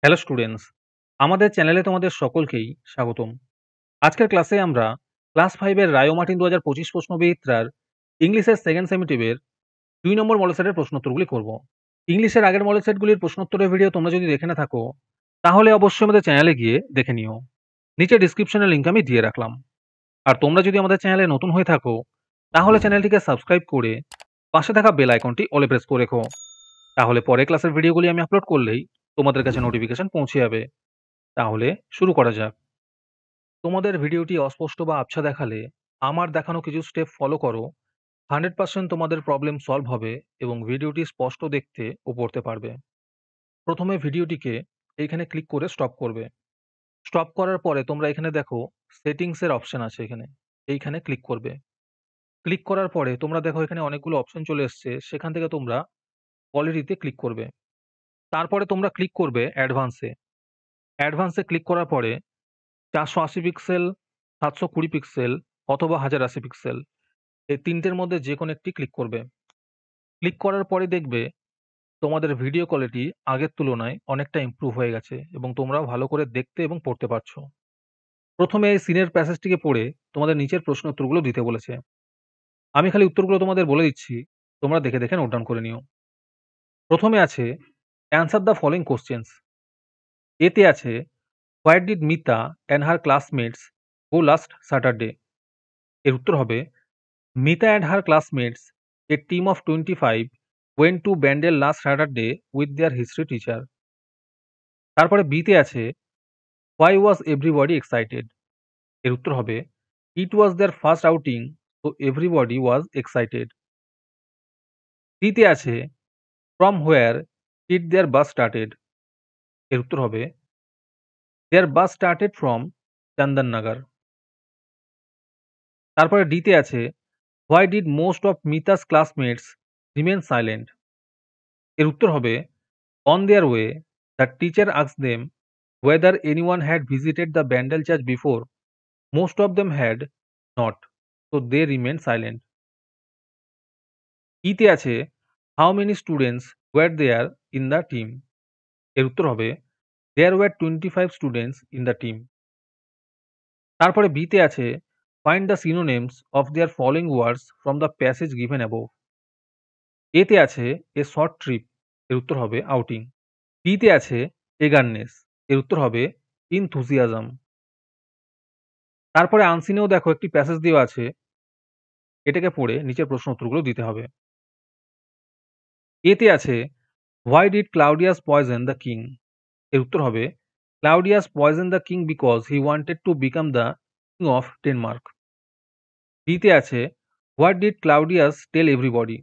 Hello students, আমাদের চ্যানেলে তোমাদের সকলকেই স্বাগতম। আজকের ক্লাসে আমরা ক্লাস 5 এর রায়ো মার্টিন 2025 প্রশ্নবিচিত্রার ইংলিশের সেকেন্ড সেমিটিভের 2 নম্বর মডেল সেটের প্রশ্নোত্তরগুলি করব। ইংলিশের আগের মডেল সেটগুলির প্রশ্নোত্তরের ভিডিও তোমরা যদি দেখে না থাকো, তাহলে অবশ্যই আমাদের চ্যানেলে গিয়ে দেখে নিও। নিচে ডিসক্রিপশনে লিংক আমি দিয়ে রাখলাম। আর তোমরা যদি আমাদের চ্যানেলে নতুন হয়ে থাকো, তাহলে চ্যানেলটিকে সাবস্ক্রাইব করে পাশে থাকা বেল আইকনটি অলে প্রেস করে রেখো। তাহলে পরে ক্লাসের ভিডিওগুলি আমি আপলোড করলেই তোমাদের কাছে নোটিফিকেশন পৌঁছে যাবে। তাহলে শুরু করা যাক। তোমাদের ভিডিওটি অস্পষ্ট বা আবছা দেখালে আমার দেখানো কিছু স্টেপ ফলো করো। 100% তোমাদের প্রবলেম সলভ হবে এবং ভিডিওটি স্পষ্ট দেখতে ও পড়তে পারবে। প্রথমে ভিডিওটিকে এইখানে ক্লিক করে স্টপ করবে। স্টপ করার পরে তোমরা এখানে দেখো সেটিংসের অপশন আছে, এইখানে ক্লিক করবে। ক্লিক করার পরে তোমরা দেখো এখানে অনেকগুলো অপশন চলে এসছে, সেখান থেকে তোমরা কোয়ালিটিতে ক্লিক করবে। তারপরে তোমরা ক্লিক করবে অ্যাডভান্সে। অ্যাডভান্সে ক্লিক করার পরে 480 পিক্সেল, 720 পিক্সেল অথবা 1080 পিক্সেল এই তিনটের মধ্যে যে কোনো একটি ক্লিক করবে। ক্লিক করার পরে দেখবে তোমাদের ভিডিও কোয়ালিটি আগের তুলনায় অনেকটা ইমপ্রুভ হয়ে গেছে এবং তোমরাও ভালো করে দেখতে এবং পড়তে পারছো। প্রথমে এই সিনের প্যাসেজটিকে পড়ে তোমাদের নিচের প্রশ্ন উত্তরগুলো দিতে বলেছে। আমি খালি উত্তরগুলো তোমাদের বলে দিচ্ছি, তোমরা দেখে দেখে নোট ডাউন করে নিও। প্রথমে আছে অ্যান্সার দ্য ফলোইং কোশ্চেন্স। এতে আছে where did Mita and her classmates go last Saturday. এর উত্তর হবে Mita and her classmates, a team of 25, went to Bandel last Saturday with their history teacher. তারপরে বিতে আছে why was everybody excited? এর উত্তর হবে it was their first outing, so everybody was excited. সিতে আছে from where did their bus started? এর উত্তর হবে their bus started from Chandannagar. তারপরে ডিতে আছে why did most of Mita's classmates remain silent? এর উত্তর হবে on their way, the teacher asked them whether anyone had visited the Bandel church before. Most of them had not, so they remained silent. ইতে আছে how many students were there in the team? এর উত্তর হবে there were 25 students in the team. তারপরে বিতে আছে find the synonyms of their following words from the passage given above. এতে আছে a short trip, এর উত্তর হবে outing. বিতে আছে eagerness, এর উত্তর হবে enthusiasm. তারপরে আনসিনেও দেখো একটি প্যাসেজ দেওয়া আছে, এটাকে পড়ে নিচের প্রশ্ন উত্তরগুলো দিতে হবে। এতে আছে why did Claudius poison the king? এর উত্তর হবে Claudius poison the king because he wanted to become the king of Denmark. বিতে আছে what did Claudius tell everybody?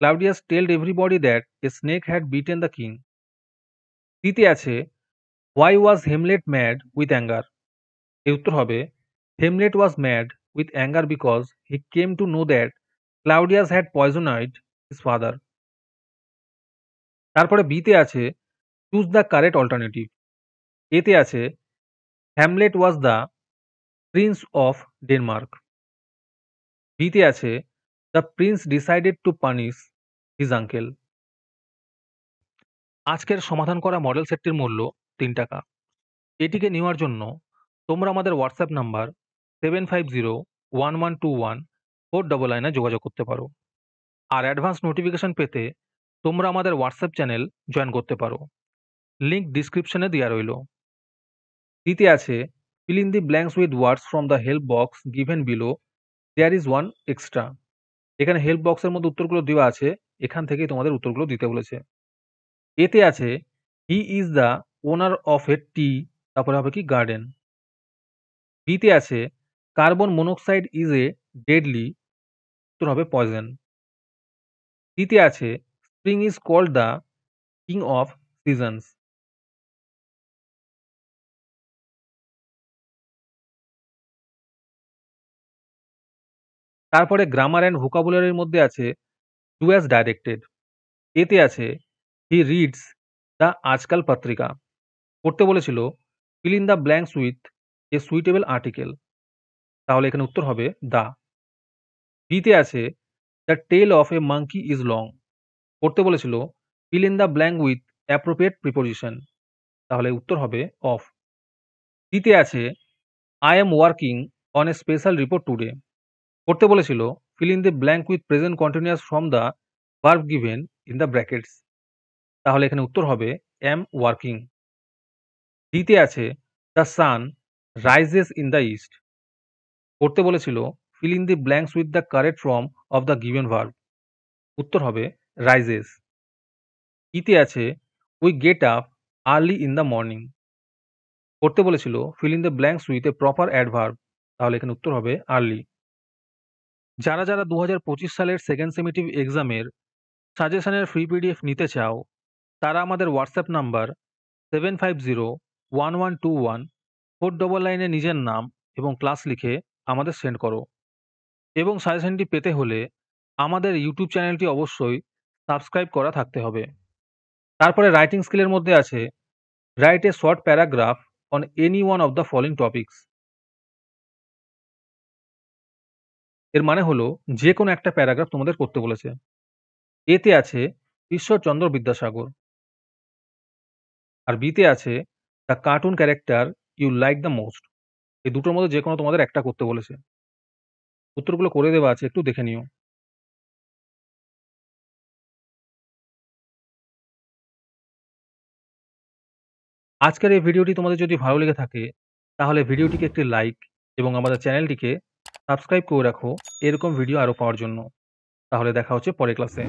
Claudius told everybody that a snake had bitten the king. সিতে আছে why was Hamlet mad with anger? এর উত্তর হবে Hamlet was mad with anger because he came to know that Claudius had poisoned his father. তারপরে বিতে আছে choose the correct alternative. এতে আছে Hamlet was the Prince of Denmark. বিতে আছে the Prince decided to punish his uncle. আজকের সমাধান করা মডেল সেটটির মূল্য 3 টাকা। এটিকে নেওয়ার জন্য তোমরা আমাদের হোয়াটসঅ্যাপ নাম্বার 7501121499 যোগাযোগ করতে পারো। আর অ্যাডভান্স নোটিফিকেশন পেতে তোমরা আমাদের হোয়াটসঅ্যাপ চ্যানেল জয়েন করতে পারো, লিঙ্ক ডিসক্রিপশনে দেওয়া রইল। দিতে আছে fill in the blanks with words from the help box given below, there is one extra. এখানে হেল্প বক্সের মধ্যে উত্তরগুলো দেওয়া আছে, এখান থেকেই তোমাদের উত্তরগুলো দিতে বলেছে। এতে আছে he is the owner of a tea, তারপরে হবে কি গার্ডেন। বিতে আছে carbon monoxide is a deadly, উত্তর হবে পয়জন। সিতে আছে spring is called the king of seasons. তারপরে গ্রামার অ্যান্ড ভোকাবুলারির মধ্যে আছে ডু অ্যাজ ডাইরেক্টেড। এতে আছে হি রিডস দ্য আজকাল পত্রিকা। পড়তে বলেছিল fill in the blanks with a suitable article, তাহলে এখানে উত্তর হবে দ্য। বিতে আছে the tale of a monkey is long. পড়তে বলেছিল fill in the blank with appropriate preposition. তাহলে উত্তর হবে অফ। ডিতে আছে I am working on a special report today. করতে বলেছিল fill in the blank with present continuous from the verb given in the brackets। তাহলে এখানে উত্তর হবে am working। ডিতে আছে the sun rises in the east। করতে বলেছিল fill in the blanks with the correct form of the given verb। উত্তর হবে rises। ইতে আছে we get up early in the morning। করতে বলেছিল fill in the blanks with a proper adverb। তাহলে এখানে উত্তর হবে early। যারা 2025 সালের সেকেন্ড সেমেটিভ এক্সামের সাজেশনের ফ্রি পিডিএফ নিতে চাও তারা আমাদের হোয়াটসঅ্যাপ নাম্বার 7501121499 নিজের নাম এবং ক্লাস লিখে আমাদের সেন্ড করো। এবং সাজেশনটি পেতে হলে আমাদের ইউটিউব চ্যানেলটি অবশ্যই সাবস্ক্রাইব করা থাকতে হবে। তারপরে রাইটিং স্কিলের মধ্যে আছে write a short paragraph on any one of the following topics. এর মানে হলো যে কোনো একটা প্যারাগ্রাফ তোমাদের করতে বলেছে। এতে আছে ঈশ্বরচন্দ্র বিদ্যাসাগর, আর বিতে আছে the cartoon character you like the most. এই দুটোর মধ্যে যে কোনো তোমাদের একটা করতে বলেছে। উত্তরগুলো করে দেওয়া আছে, একটু দেখে নিও। আজকের এই ভিডিওটি তোমাদের যদি ভালো লেগে থাকে তাহলে ভিডিওটিকে একটি লাইক এবং আমাদের চ্যানেলটিকে সাবস্ক্রাইব করে রাখো এরকম ভিডিও আরও পাওয়ার জন্য। তাহলে দেখা হচ্ছে পরের ক্লাসে।